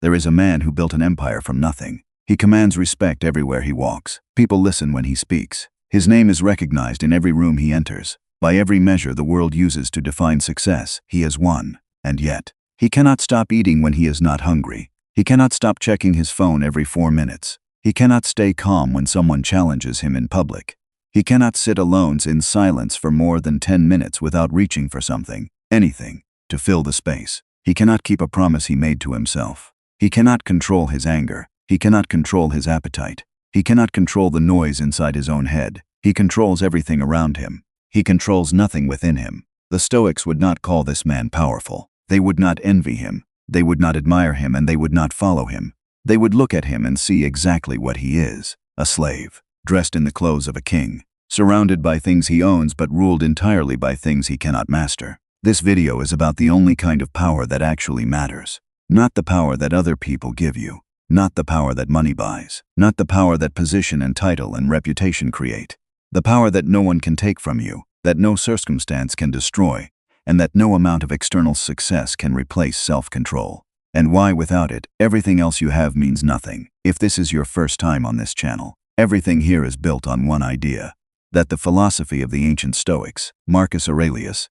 There is a man who built an empire from nothing. He commands respect everywhere he walks. People listen when he speaks. His name is recognized in every room he enters. By every measure the world uses to define success, he has won. And yet, he cannot stop eating when he is not hungry. He cannot stop checking his phone every 4 minutes. He cannot stay calm when someone challenges him in public. He cannot sit alone in silence for more than 10 minutes without reaching for something, anything, to fill the space. He cannot keep a promise he made to himself. He cannot control his anger. He cannot control his appetite. He cannot control the noise inside his own head. He controls everything around him. He controls nothing within him. The Stoics would not call this man powerful. They would not envy him. They would not admire him, and they would not follow him. They would look at him and see exactly what he is: a slave, dressed in the clothes of a king, surrounded by things he owns but ruled entirely by things he cannot master. This video is about the only kind of power that actually matters. Not the power that other people give you. Not the power that money buys. Not the power that position and title and reputation create. The power that no one can take from you, that no circumstance can destroy, and that no amount of external success can replace self-control. And why without it, everything else you have means nothing. If this is your first time on this channel, everything here is built on one idea: that the philosophy of the ancient Stoics, Marcus Aurelius,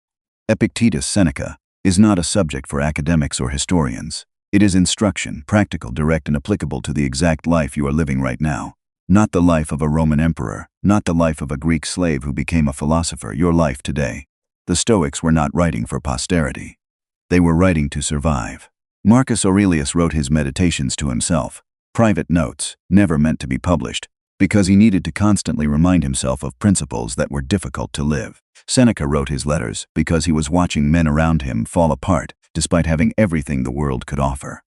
Epictetus, Seneca, is not a subject for academics or historians. It is instruction, practical, direct, and applicable to the exact life you are living right now. Not the life of a Roman emperor, not the life of a Greek slave who became a philosopher, your life today. The Stoics were not writing for posterity. They were writing to survive. Marcus Aurelius wrote his meditations to himself, private notes, never meant to be published, because he needed to constantly remind himself of principles that were difficult to live. Seneca wrote his letters because he was watching men around him fall apart, despite having everything the world could offer.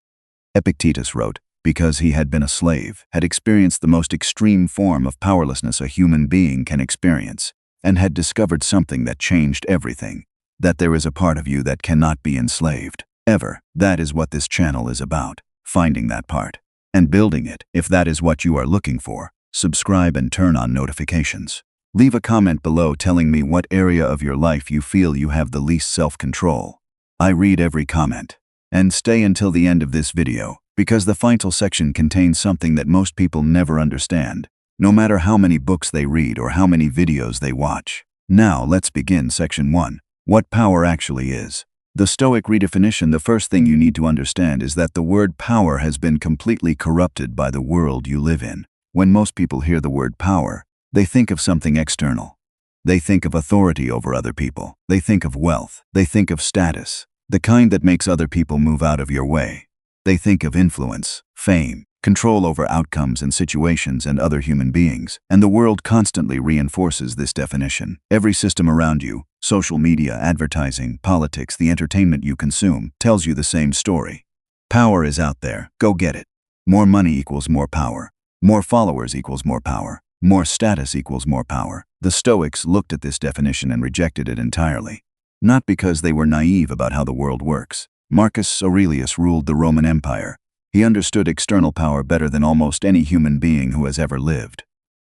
Epictetus wrote because he had been a slave, had experienced the most extreme form of powerlessness a human being can experience, and had discovered something that changed everything: that there is a part of you that cannot be enslaved, ever. That is what this channel is about, finding that part, and building it. If that is what you are looking for, subscribe and turn on notifications. Leave a comment below telling me what area of your life you feel you have the least self-control. I read every comment. And stay until the end of this video, because the final section contains something that most people never understand, no matter how many books they read or how many videos they watch. Now let's begin section 1. What power actually is. The Stoic redefinition. The first thing you need to understand is that the word power has been completely corrupted by the world you live in. When most people hear the word power, they think of something external. They think of authority over other people. They think of wealth. They think of status, the kind that makes other people move out of your way. They think of influence, fame, control over outcomes and situations and other human beings, and the world constantly reinforces this definition. Every system around you, social media, advertising, politics, the entertainment you consume, tells you the same story. Power is out there, go get it. More money equals more power. More followers equals more power. More status equals more power. The Stoics looked at this definition and rejected it entirely. Not because they were naive about how the world works. Marcus Aurelius ruled the Roman Empire. He understood external power better than almost any human being who has ever lived.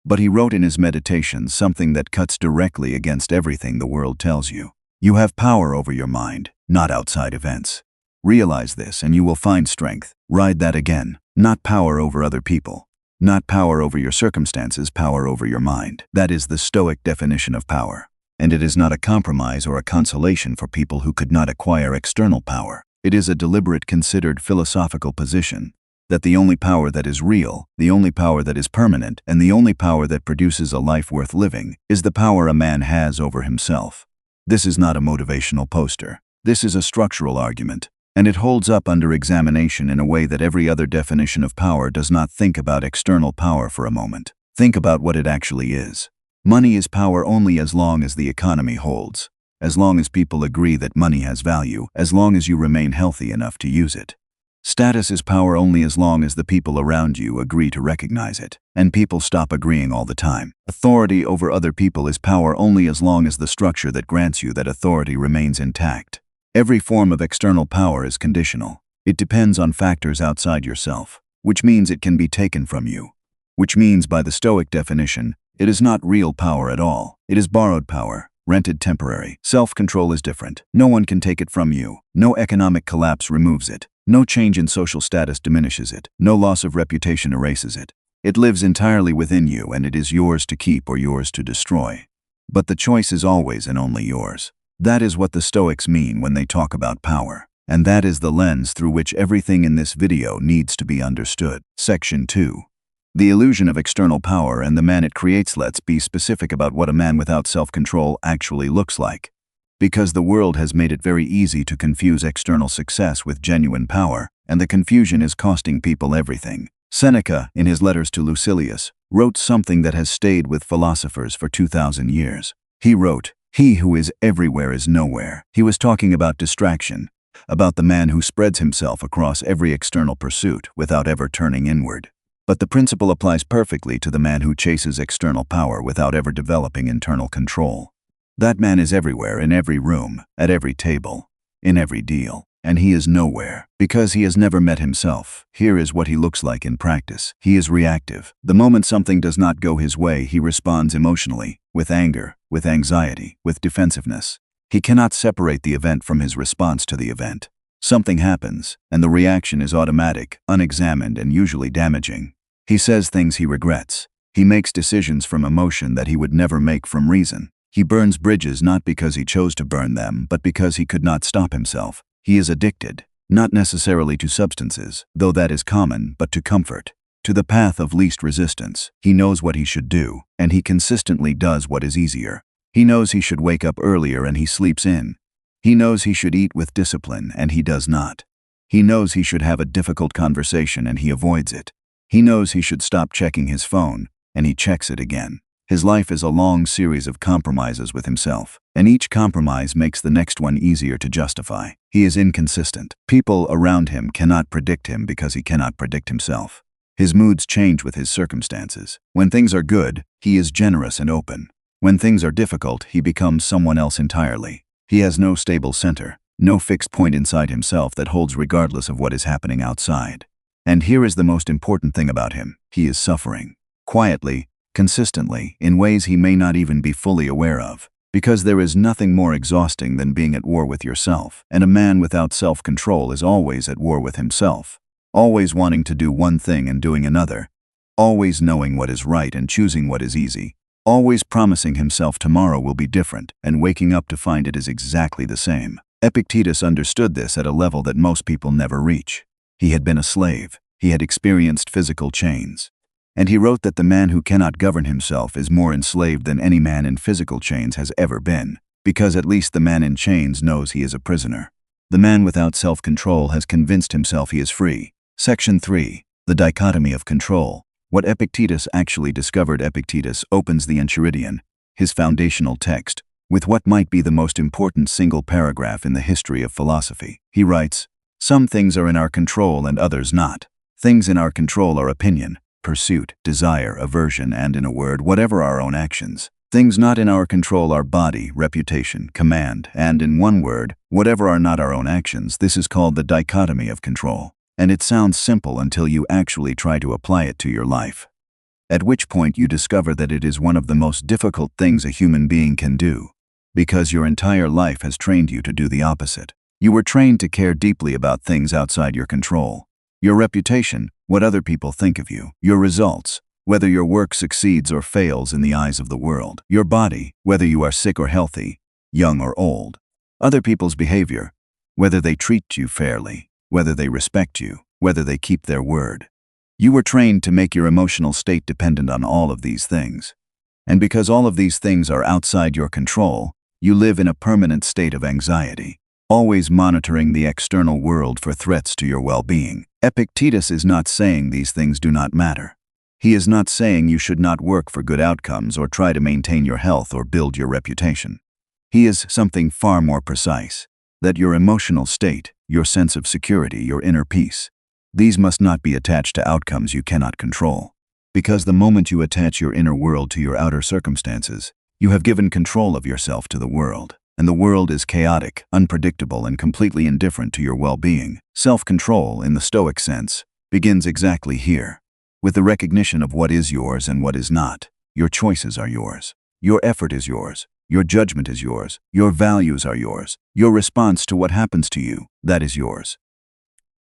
But he wrote in his meditations something that cuts directly against everything the world tells you. You have power over your mind, not outside events. Realize this and you will find strength. Ride that again. Not power over other people. Not power over your circumstances, power over your mind. That is the Stoic definition of power. And it is not a compromise or a consolation for people who could not acquire external power. It is a deliberate, considered philosophical position that the only power that is real, the only power that is permanent, and the only power that produces a life worth living is the power a man has over himself. This is not a motivational poster. This is a structural argument. And it holds up under examination in a way that every other definition of power does not. Think about external power for a moment. Think about what it actually is. Money is power only as long as the economy holds, as long as people agree that money has value, as long as you remain healthy enough to use it. Status is power only as long as the people around you agree to recognize it, and people stop agreeing all the time. Authority over other people is power only as long as the structure that grants you that authority remains intact. Every form of external power is conditional. It depends on factors outside yourself, which means it can be taken from you. Which means, by the Stoic definition, it is not real power at all. It is borrowed power, rented, temporary. Self-control is different. No one can take it from you. No economic collapse removes it. No change in social status diminishes it. No loss of reputation erases it. It lives entirely within you, and it is yours to keep or yours to destroy. But the choice is always and only yours. That is what the Stoics mean when they talk about power. And that is the lens through which everything in this video needs to be understood. Section 2. The illusion of external power and the man it creates. Let's be specific about what a man without self-control actually looks like. Because the world has made it very easy to confuse external success with genuine power, and the confusion is costing people everything. Seneca, in his letters to Lucilius, wrote something that has stayed with philosophers for 2,000 years. He wrote, "He who is everywhere is nowhere." He was talking about distraction, about the man who spreads himself across every external pursuit without ever turning inward. But the principle applies perfectly to the man who chases external power without ever developing internal control. That man is everywhere, in every room, at every table, in every deal. And he is nowhere, because he has never met himself. Here is what he looks like in practice. He is reactive. The moment something does not go his way, he responds emotionally, with anger, with anxiety, with defensiveness. He cannot separate the event from his response to the event. Something happens, and the reaction is automatic, unexamined, and usually damaging. He says things he regrets. He makes decisions from emotion that he would never make from reason. He burns bridges not because he chose to burn them, but because he could not stop himself. He is addicted, not necessarily to substances, though that is common, but to comfort, to the path of least resistance. He knows what he should do, and he consistently does what is easier. He knows he should wake up earlier and he sleeps in. He knows he should eat with discipline and he does not. He knows he should have a difficult conversation and he avoids it. He knows he should stop checking his phone and he checks it again. His life is a long series of compromises with himself, and each compromise makes the next one easier to justify. He is inconsistent. People around him cannot predict him because he cannot predict himself. His moods change with his circumstances. When things are good, he is generous and open. When things are difficult, he becomes someone else entirely. He has no stable center, no fixed point inside himself that holds regardless of what is happening outside. And here is the most important thing about him. He is suffering. Quietly, consistently, in ways he may not even be fully aware of. Because there is nothing more exhausting than being at war with yourself, and a man without self-control is always at war with himself, always wanting to do one thing and doing another, always knowing what is right and choosing what is easy, always promising himself tomorrow will be different and waking up to find it is exactly the same. Epictetus understood this at a level that most people never reach. He had been a slave. He had experienced physical chains. And he wrote that the man who cannot govern himself is more enslaved than any man in physical chains has ever been, because at least the man in chains knows he is a prisoner. The man without self-control has convinced himself he is free. Section 3. The Dichotomy of Control. What Epictetus actually discovered. Epictetus opens the Enchiridion, his foundational text, with what might be the most important single paragraph in the history of philosophy. He writes, "Some things are in our control and others not. Things in our control are opinion, pursuit, desire, aversion, and in a word, whatever our own actions. Things not in our control are body, reputation, command, and in one word, whatever are not our own actions." This is called the dichotomy of control. And it sounds simple until you actually try to apply it to your life. At which point you discover that it is one of the most difficult things a human being can do, because your entire life has trained you to do the opposite. You were trained to care deeply about things outside your control. Your reputation, what other people think of you. Your results, whether your work succeeds or fails in the eyes of the world. Your body, whether you are sick or healthy, young or old. Other people's behavior, whether they treat you fairly, whether they respect you, whether they keep their word. You were trained to make your emotional state dependent on all of these things. And because all of these things are outside your control, you live in a permanent state of anxiety, always monitoring the external world for threats to your well-being. Epictetus is not saying these things do not matter. He is not saying you should not work for good outcomes or try to maintain your health or build your reputation. He is something far more precise, that your emotional state, your sense of security, your inner peace, these must not be attached to outcomes you cannot control. Because the moment you attach your inner world to your outer circumstances, you have given control of yourself to the world. And the world is chaotic, unpredictable, and completely indifferent to your well-being. Self-control, in the Stoic sense, begins exactly here, with the recognition of what is yours and what is not. Your choices are yours. Your effort is yours. Your judgment is yours. Your values are yours. Your response to what happens to you, that is yours.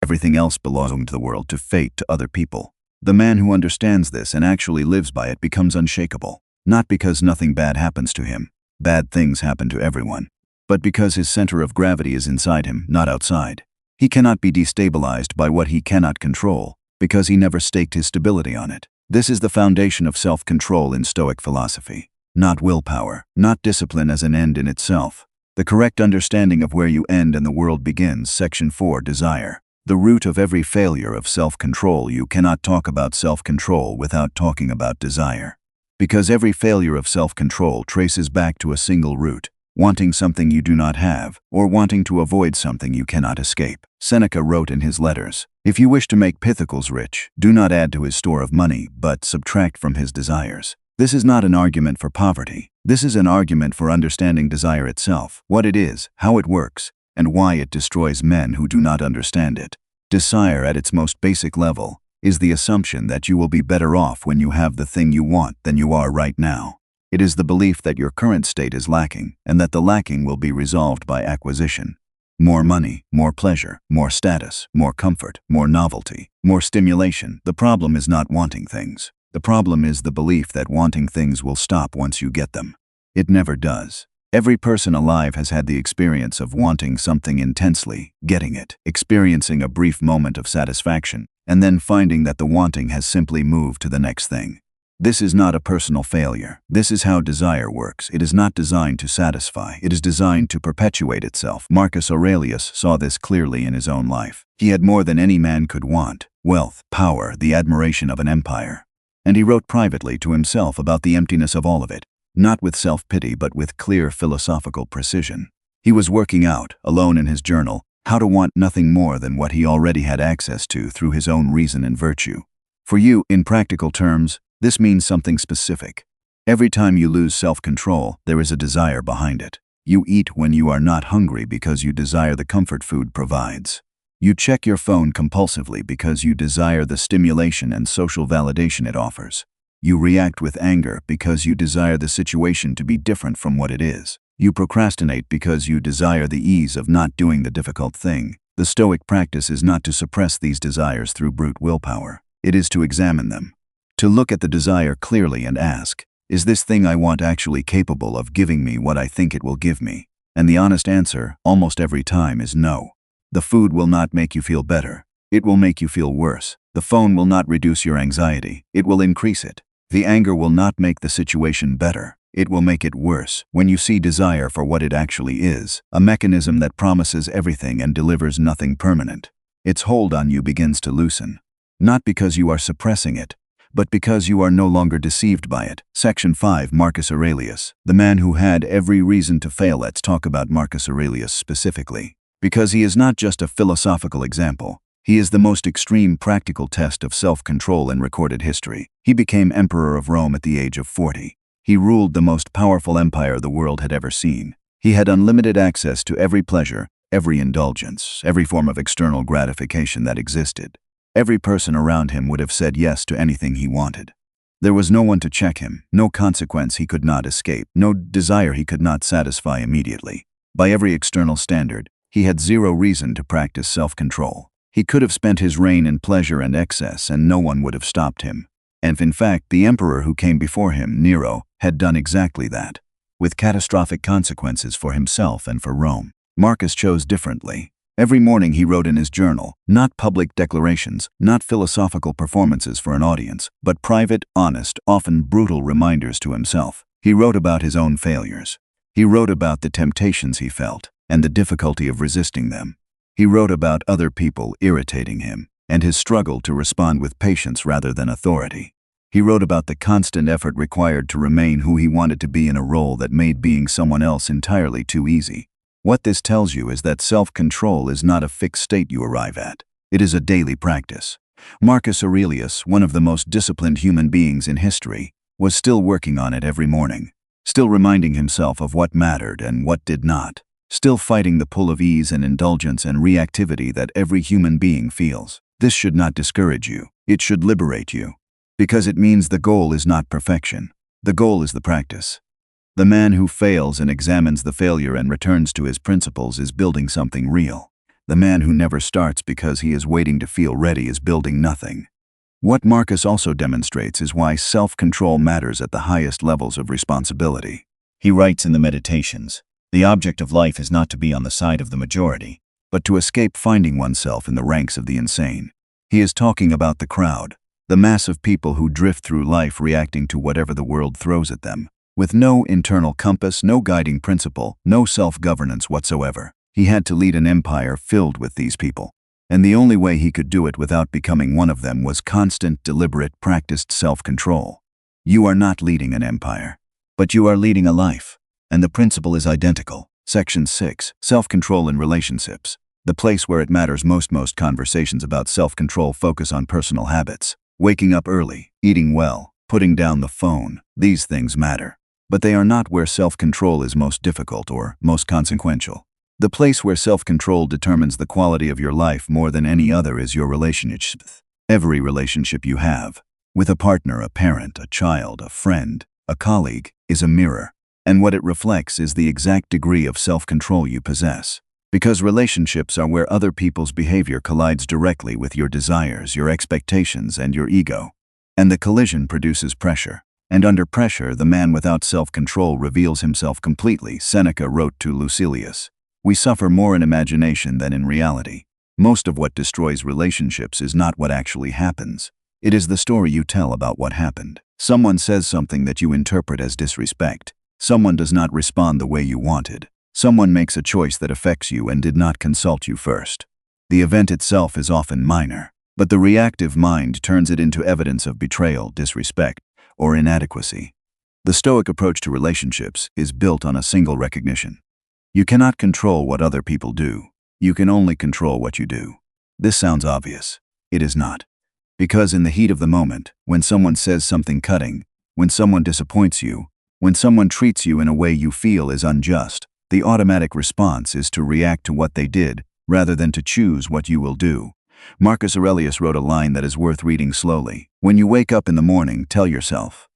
Everything else belongs to the world, to fate, to other people. The man who understands this and actually lives by it becomes unshakable, not because nothing bad happens to him. Bad things happen to everyone. But because his center of gravity is inside him, not outside. He cannot be destabilized by what he cannot control, because he never staked his stability on it. This is the foundation of self-control in Stoic philosophy. Not willpower, not discipline as an end in itself. The correct understanding of where you end and the world begins. Section 4. Desire. The root of every failure of self-control. You cannot talk about self-control without talking about desire. Because every failure of self-control traces back to a single root, wanting something you do not have, or wanting to avoid something you cannot escape. Seneca wrote in his letters, "If you wish to make Pythocles rich, do not add to his store of money, but subtract from his desires." This is not an argument for poverty. This is an argument for understanding desire itself, what it is, how it works, and why it destroys men who do not understand it. Desire, at its most basic level, is the assumption that you will be better off when you have the thing you want than you are right now. It is the belief that your current state is lacking, and that the lacking will be resolved by acquisition. More money, more pleasure, more status, more comfort, more novelty, more stimulation. The problem is not wanting things. The problem is the belief that wanting things will stop once you get them. It never does. Every person alive has had the experience of wanting something intensely, getting it, experiencing a brief moment of satisfaction, and then finding that the wanting has simply moved to the next thing. This is not a personal failure. This is how desire works. It is not designed to satisfy. It is designed to perpetuate itself. Marcus Aurelius saw this clearly in his own life. He had more than any man could want: wealth, power, the admiration of an empire. And he wrote privately to himself about the emptiness of all of it, not with self-pity but with clear philosophical precision. He was working out, alone in his journal, how to want nothing more than what he already had access to through his own reason and virtue. For you, in practical terms, this means something specific. Every time you lose self-control, there is a desire behind it. You eat when you are not hungry because you desire the comfort food provides. You check your phone compulsively because you desire the stimulation and social validation it offers. You react with anger because you desire the situation to be different from what it is. You procrastinate because you desire the ease of not doing the difficult thing. The Stoic practice is not to suppress these desires through brute willpower. It is to examine them. To look at the desire clearly and ask, is this thing I want actually capable of giving me what I think it will give me? And the honest answer, almost every time, is no. The food will not make you feel better. It will make you feel worse. The phone will not reduce your anxiety. It will increase it. The anger will not make the situation better. It will make it worse. When you see desire for what it actually is, a mechanism that promises everything and delivers nothing permanent, its hold on you begins to loosen. Not because you are suppressing it, but because you are no longer deceived by it. Section 5. Marcus Aurelius, the man who had every reason to fail. Let's talk about Marcus Aurelius specifically. Because he is not just a philosophical example, he is the most extreme practical test of self-control in recorded history. He became emperor of Rome at the age of 40. He ruled the most powerful empire the world had ever seen. He had unlimited access to every pleasure, every indulgence, every form of external gratification that existed. Every person around him would have said yes to anything he wanted. There was no one to check him, no consequence he could not escape, no desire he could not satisfy immediately. By every external standard, he had zero reason to practice self-control. He could have spent his reign in pleasure and excess and no one would have stopped him. And in fact, the emperor who came before him, Nero, had done exactly that, with catastrophic consequences for himself and for Rome. Marcus chose differently. Every morning he wrote in his journal, not public declarations, not philosophical performances for an audience, but private, honest, often brutal reminders to himself. He wrote about his own failures. He wrote about the temptations he felt and the difficulty of resisting them. He wrote about other people irritating him and his struggle to respond with patience rather than authority. He wrote about the constant effort required to remain who he wanted to be in a role that made being someone else entirely too easy. What this tells you is that self-control is not a fixed state you arrive at. It is a daily practice. Marcus Aurelius, one of the most disciplined human beings in history, was still working on it every morning, still reminding himself of what mattered and what did not, still fighting the pull of ease and indulgence and reactivity that every human being feels. This should not discourage you. It should liberate you. Because it means the goal is not perfection. The goal is the practice. The man who fails and examines the failure and returns to his principles is building something real. The man who never starts because he is waiting to feel ready is building nothing. What Marcus also demonstrates is why self-control matters at the highest levels of responsibility. He writes in the Meditations, "The object of life is not to be on the side of the majority, but to escape finding oneself in the ranks of the insane." He is talking about the crowd, the mass of people who drift through life reacting to whatever the world throws at them, with no internal compass, no guiding principle, no self-governance whatsoever. He had to lead an empire filled with these people. And the only way he could do it without becoming one of them was constant, deliberate, practiced self-control. You are not leading an empire, but you are leading a life. And the principle is identical. Section 6, Self-Control in Relationships. The place where it matters most. Most conversations about self-control focus on personal habits. Waking up early, eating well, putting down the phone. These things matter. But they are not where self-control is most difficult or most consequential. The place where self-control determines the quality of your life more than any other is your relationship. Every relationship you have, with a partner, a parent, a child, a friend, a colleague, is a mirror. And what it reflects is the exact degree of self-control you possess. Because relationships are where other people's behavior collides directly with your desires, your expectations, and your ego. And the collision produces pressure. And under pressure, the man without self-control reveals himself completely, Seneca wrote to Lucilius. We suffer more in imagination than in reality. Most of what destroys relationships is not what actually happens. It is the story you tell about what happened. Someone says something that you interpret as disrespect. Someone does not respond the way you wanted. Someone makes a choice that affects you and did not consult you first. The event itself is often minor, but the reactive mind turns it into evidence of betrayal, disrespect, or inadequacy. The Stoic approach to relationships is built on a single recognition. You cannot control what other people do. You can only control what you do. This sounds obvious. It is not. Because in the heat of the moment, when someone says something cutting, when someone disappoints you, when someone treats you in a way you feel is unjust, the automatic response is to react to what they did rather than to choose what you will do. Marcus Aurelius wrote a line that is worth reading slowly. When you wake up in the morning, tell yourself,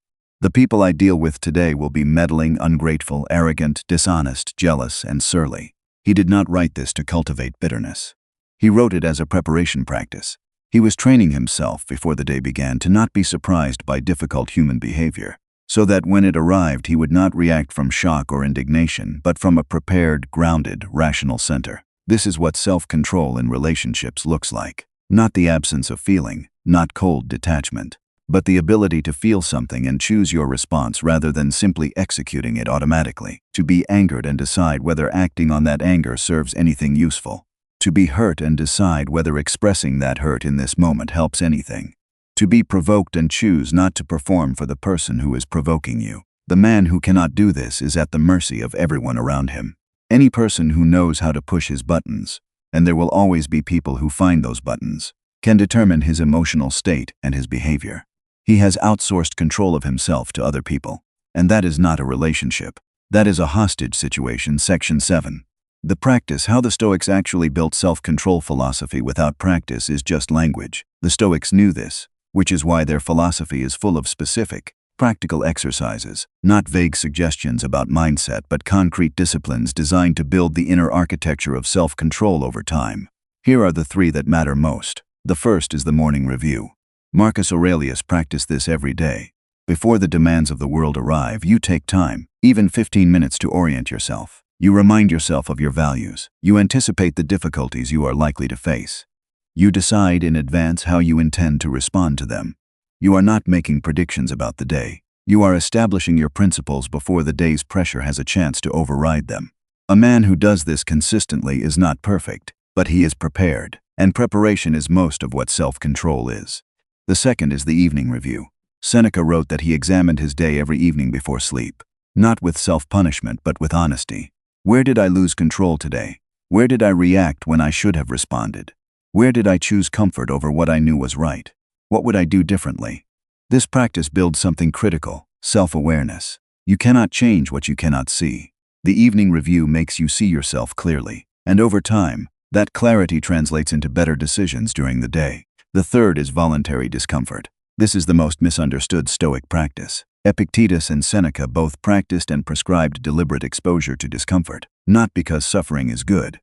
"The people I deal with today will be meddling, ungrateful, arrogant, dishonest, jealous, and surly." He did not write this to cultivate bitterness. He wrote it as a preparation practice. He was training himself before the day began to not be surprised by difficult human behavior, so that when it arrived he would not react from shock or indignation, but from a prepared, grounded, rational center. This is what self-control in relationships looks like. Not the absence of feeling, not cold detachment, but the ability to feel something and choose your response rather than simply executing it automatically. To be angered and decide whether acting on that anger serves anything useful. To be hurt and decide whether expressing that hurt in this moment helps anything. To be provoked and choose not to perform for the person who is provoking you. The man who cannot do this is at the mercy of everyone around him. Any person who knows how to push his buttons, and there will always be people who find those buttons, can determine his emotional state and his behavior. He has outsourced control of himself to other people, and that is not a relationship. That is a hostage situation. Section 7. The practice. How the Stoics actually built self-control. Philosophy without practice is just language. The Stoics knew this, which is why their philosophy is full of specific, practical exercises, not vague suggestions about mindset but concrete disciplines designed to build the inner architecture of self-control over time. Here are the three that matter most. The first is the morning review. Marcus Aurelius practiced this every day. Before the demands of the world arrive, you take time, even 15 minutes, to orient yourself. You remind yourself of your values. You anticipate the difficulties you are likely to face. You decide in advance how you intend to respond to them. You are not making predictions about the day. You are establishing your principles before the day's pressure has a chance to override them. A man who does this consistently is not perfect, but he is prepared, and preparation is most of what self-control is. The second is the evening review. Seneca wrote that he examined his day every evening before sleep, not with self-punishment but with honesty. Where did I lose control today? Where did I react when I should have responded? Where did I choose comfort over what I knew was right? What would I do differently? This practice builds something critical, self-awareness. You cannot change what you cannot see. The evening review makes you see yourself clearly, and over time, that clarity translates into better decisions during the day. The third is voluntary discomfort. This is the most misunderstood Stoic practice. Epictetus and Seneca both practiced and prescribed deliberate exposure to discomfort, not because suffering is good,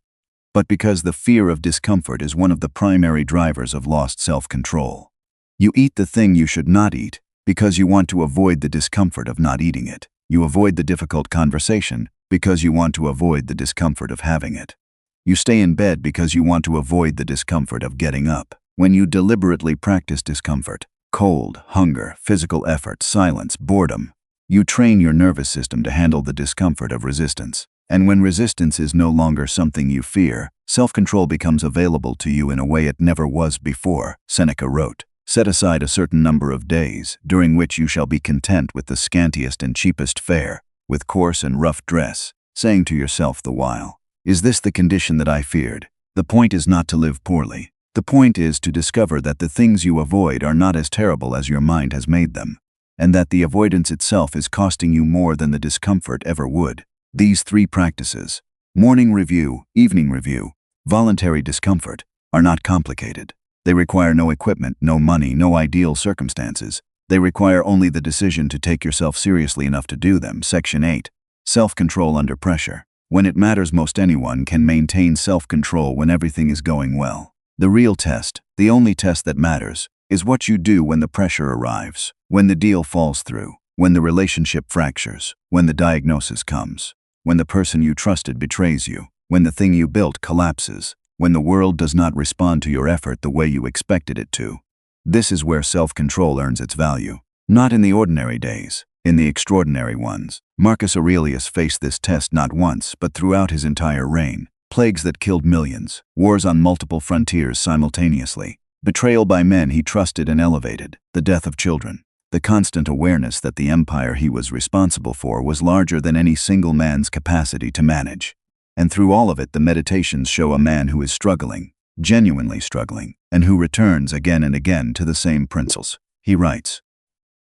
but because the fear of discomfort is one of the primary drivers of lost self-control. You eat the thing you should not eat because you want to avoid the discomfort of not eating it. You avoid the difficult conversation because you want to avoid the discomfort of having it. You stay in bed because you want to avoid the discomfort of getting up. When you deliberately practice discomfort, cold, hunger, physical effort, silence, boredom, you train your nervous system to handle the discomfort of resistance. And when resistance is no longer something you fear, self-control becomes available to you in a way it never was before. Seneca wrote, "Set aside a certain number of days, during which you shall be content with the scantiest and cheapest fare, with coarse and rough dress, saying to yourself the while, 'Is this the condition that I feared?' The point is not to live poorly. The point is to discover that the things you avoid are not as terrible as your mind has made them, and that the avoidance itself is costing you more than the discomfort ever would." These three practices, morning review, evening review, voluntary discomfort, are not complicated. They require no equipment, no money, no ideal circumstances. They require only the decision to take yourself seriously enough to do them. Section 8. Self-control under pressure. When it matters most, anyone can maintain self-control when everything is going well. The real test, the only test that matters, is what you do when the pressure arrives, when the deal falls through, when the relationship fractures, when the diagnosis comes, when the person you trusted betrays you, when the thing you built collapses, when the world does not respond to your effort the way you expected it to. This is where self-control earns its value. Not in the ordinary days, in the extraordinary ones. Marcus Aurelius faced this test not once, but throughout his entire reign. Plagues that killed millions, wars on multiple frontiers simultaneously, betrayal by men he trusted and elevated, the death of children, the constant awareness that the empire he was responsible for was larger than any single man's capacity to manage. And through all of it, the meditations show a man who is struggling, genuinely struggling, and who returns again and again to the same principles. He writes,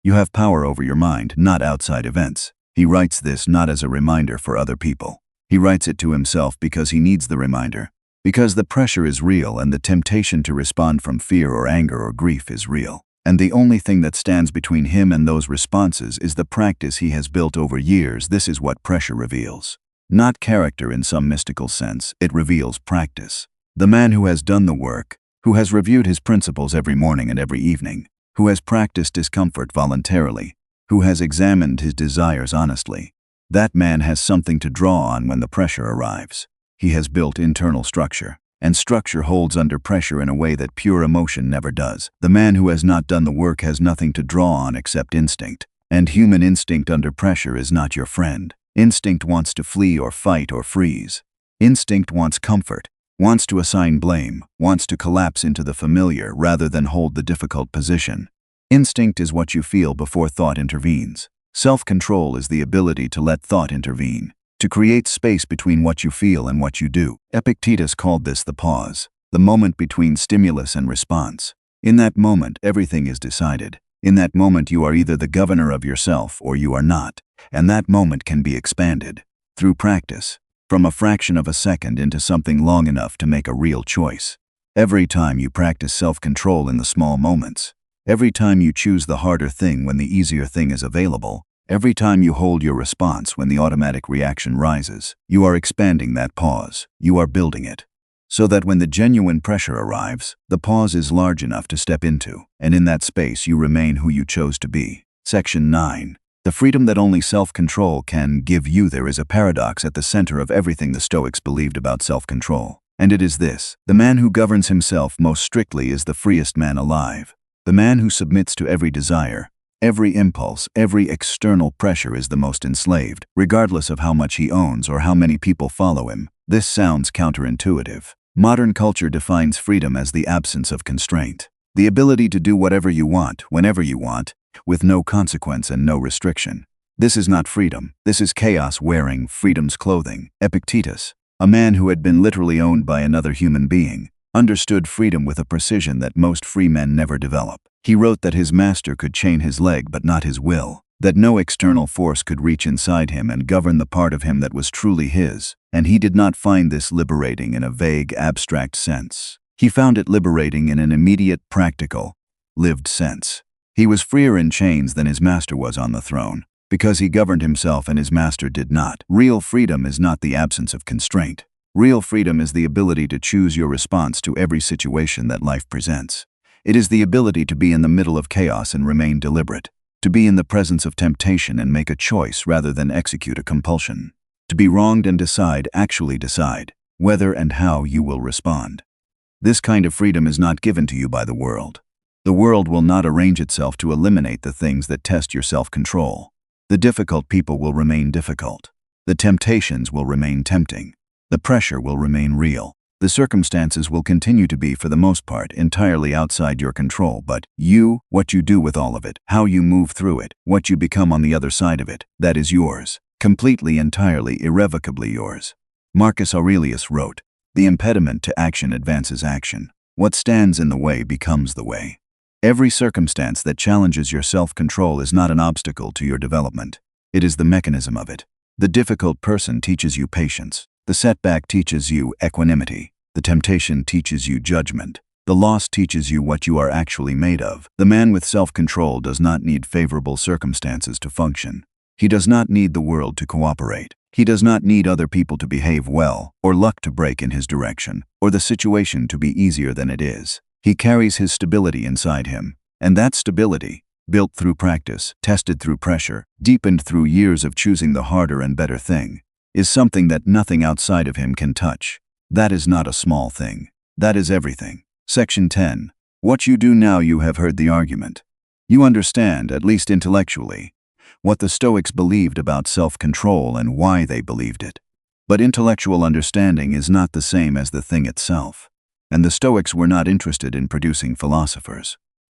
"You have power over your mind, not outside events." He writes this not as a reminder for other people. He writes it to himself because he needs the reminder, because the pressure is real and the temptation to respond from fear or anger or grief is real. And the only thing that stands between him and those responses is the practice he has built over years. This is what pressure reveals. Not character in some mystical sense, it reveals practice. The man who has done the work, who has reviewed his principles every morning and every evening, who has practiced discomfort voluntarily, who has examined his desires honestly, that man has something to draw on when the pressure arrives. He has built internal structure, and structure holds under pressure in a way that pure emotion never does. The man who has not done the work has nothing to draw on except instinct, and human instinct under pressure is not your friend. Instinct wants to flee or fight or freeze. Instinct wants comfort, wants to assign blame, wants to collapse into the familiar rather than hold the difficult position. Instinct is what you feel before thought intervenes. Self-control is the ability to let thought intervene, to create space between what you feel and what you do. Epictetus called this the pause, the moment between stimulus and response. In that moment, everything is decided. In that moment, you are either the governor of yourself or you are not, and that moment can be expanded through practice, from a fraction of a second into something long enough to make a real choice. Every time you practice self-control in the small moments, every time you choose the harder thing when the easier thing is available, every time you hold your response when the automatic reaction rises, you are expanding that pause, you are building it, so that when the genuine pressure arrives, the pause is large enough to step into, and in that space you remain who you chose to be. Section 9. The freedom that only self-control can give you. There is a paradox at the center of everything the Stoics believed about self-control, and it is this: the man who governs himself most strictly is the freest man alive. The man who submits to every desire, every impulse, every external pressure is the most enslaved, regardless of how much he owns or how many people follow him. This sounds counterintuitive. Modern culture defines freedom as the absence of constraint, the ability to do whatever you want, whenever you want, with no consequence and no restriction. This is not freedom. This is chaos wearing freedom's clothing. Epictetus, a man who had been literally owned by another human being, understood freedom with a precision that most free men never develop. He wrote that his master could chain his leg but not his will, that no external force could reach inside him and govern the part of him that was truly his, and he did not find this liberating in a vague, abstract sense. He found it liberating in an immediate, practical, lived sense. He was freer in chains than his master was on the throne, because he governed himself and his master did not. Real freedom is not the absence of constraint. Real freedom is the ability to choose your response to every situation that life presents. It is the ability to be in the middle of chaos and remain deliberate, to be in the presence of temptation and make a choice rather than execute a compulsion, to be wronged and actually decide, whether and how you will respond. This kind of freedom is not given to you by the world. The world will not arrange itself to eliminate the things that test your self-control. The difficult people will remain difficult. The temptations will remain tempting. The pressure will remain real. The circumstances will continue to be, for the most part, entirely outside your control, but you, what you do with all of it, how you move through it, what you become on the other side of it, that is yours. Completely, entirely, irrevocably yours. Marcus Aurelius wrote, "The impediment to action advances action. What stands in the way becomes the way." Every circumstance that challenges your self-control is not an obstacle to your development. It is the mechanism of it. The difficult person teaches you patience. The setback teaches you equanimity. The temptation teaches you judgment. The loss teaches you what you are actually made of. The man with self-control does not need favorable circumstances to function. He does not need the world to cooperate. He does not need other people to behave well, or luck to break in his direction, or the situation to be easier than it is. He carries his stability inside him, and that stability, built through practice, tested through pressure, deepened through years of choosing the harder and better thing, is something that nothing outside of him can touch. That is not a small thing. That is everything. Section 10. What you do now. You have heard the argument. You understand, at least intellectually, what the Stoics believed about self-control and why they believed it. But intellectual understanding is not the same as the thing itself. And the Stoics were not interested in producing philosophers.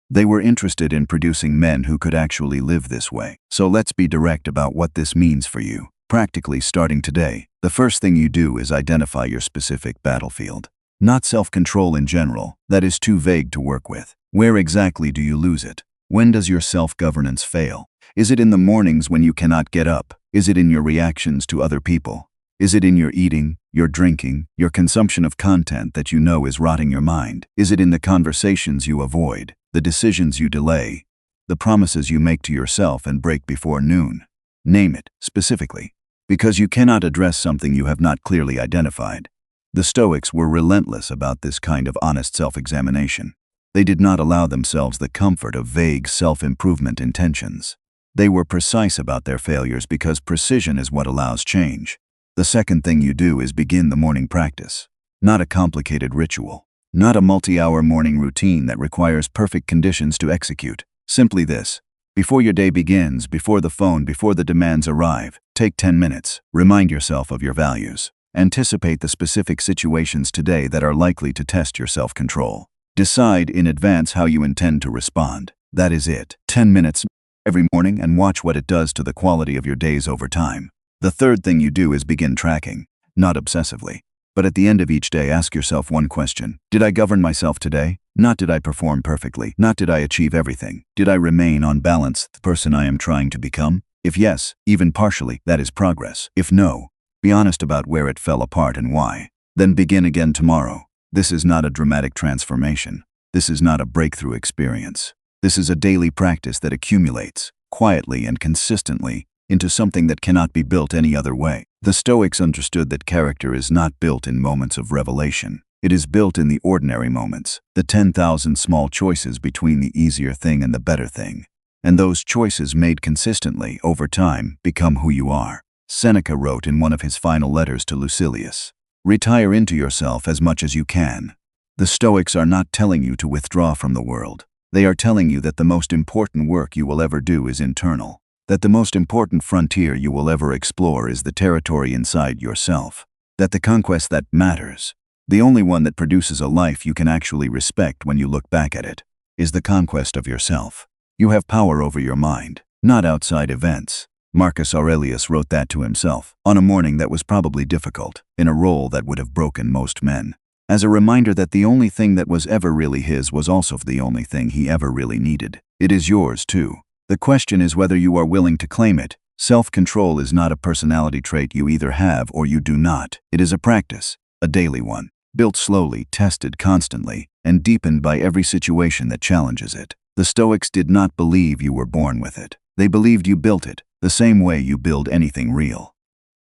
They were interested in producing men who could actually live this way. So let's be direct about what this means for you. Practically, starting today, the first thing you do is identify your specific battlefield. Not self-control in general, that is too vague to work with. Where exactly do you lose it? When does your self-governance fail? Is it in the mornings when you cannot get up? Is it in your reactions to other people? Is it in your eating, your drinking, your consumption of content that you know is rotting your mind? Is it in the conversations you avoid, the decisions you delay, the promises you make to yourself and break before noon? Name it, specifically, because you cannot address something you have not clearly identified. The Stoics were relentless about this kind of honest self-examination. They did not allow themselves the comfort of vague self-improvement intentions. They were precise about their failures because precision is what allows change. The second thing you do is begin the morning practice. Not a complicated ritual. Not a multi-hour morning routine that requires perfect conditions to execute. Simply this. Before your day begins, before the phone, before the demands arrive, take 10 minutes. Remind yourself of your values. Anticipate the specific situations today that are likely to test your self-control. Decide in advance how you intend to respond. That is it. 10 minutes every morning and watch what it does to the quality of your days over time. The third thing you do is begin tracking. Not obsessively, but at the end of each day ask yourself one question. Did I govern myself today? Not did I perform perfectly. Not did I achieve everything. Did I remain on balance, the person I am trying to become? If yes, even partially, that is progress. If no, be honest about where it fell apart and why. Then begin again tomorrow. This is not a dramatic transformation. This is not a breakthrough experience. This is a daily practice that accumulates, quietly and consistently, into something that cannot be built any other way. The Stoics understood that character is not built in moments of revelation. It is built in the ordinary moments, the 10,000 small choices between the easier thing and the better thing. And those choices made consistently, over time, become who you are. Seneca wrote in one of his final letters to Lucilius, "Retire into yourself as much as you can." The Stoics are not telling you to withdraw from the world. They are telling you that the most important work you will ever do is internal. That the most important frontier you will ever explore is the territory inside yourself. That the conquest that matters, the only one that produces a life you can actually respect when you look back at it, is the conquest of yourself. You have power over your mind, not outside events. Marcus Aurelius wrote that to himself, on a morning that was probably difficult, in a role that would have broken most men. As a reminder that the only thing that was ever really his was also the only thing he ever really needed. It is yours too. The question is whether you are willing to claim it. Self-control is not a personality trait you either have or you do not. It is a practice, a daily one, built slowly, tested constantly, and deepened by every situation that challenges it. The Stoics did not believe you were born with it. They believed you built it, the same way you build anything real.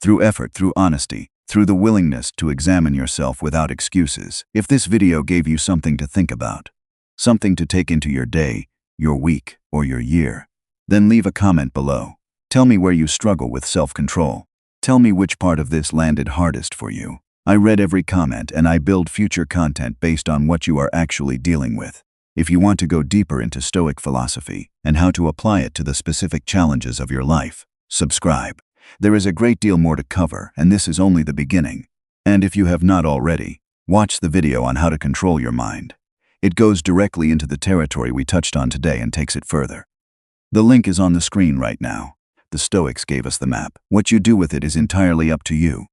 Through effort, through honesty, through the willingness to examine yourself without excuses. If this video gave you something to think about, something to take into your day, your week, or your year, then leave a comment below. Tell me where you struggle with self-control. Tell me which part of this landed hardest for you. I read every comment and I build future content based on what you are actually dealing with. If you want to go deeper into Stoic philosophy and how to apply it to the specific challenges of your life, subscribe. There is a great deal more to cover, and this is only the beginning. And if you have not already, watch the video on how to control your mind. It goes directly into the territory we touched on today and takes it further. The link is on the screen right now. The Stoics gave us the map. What you do with it is entirely up to you.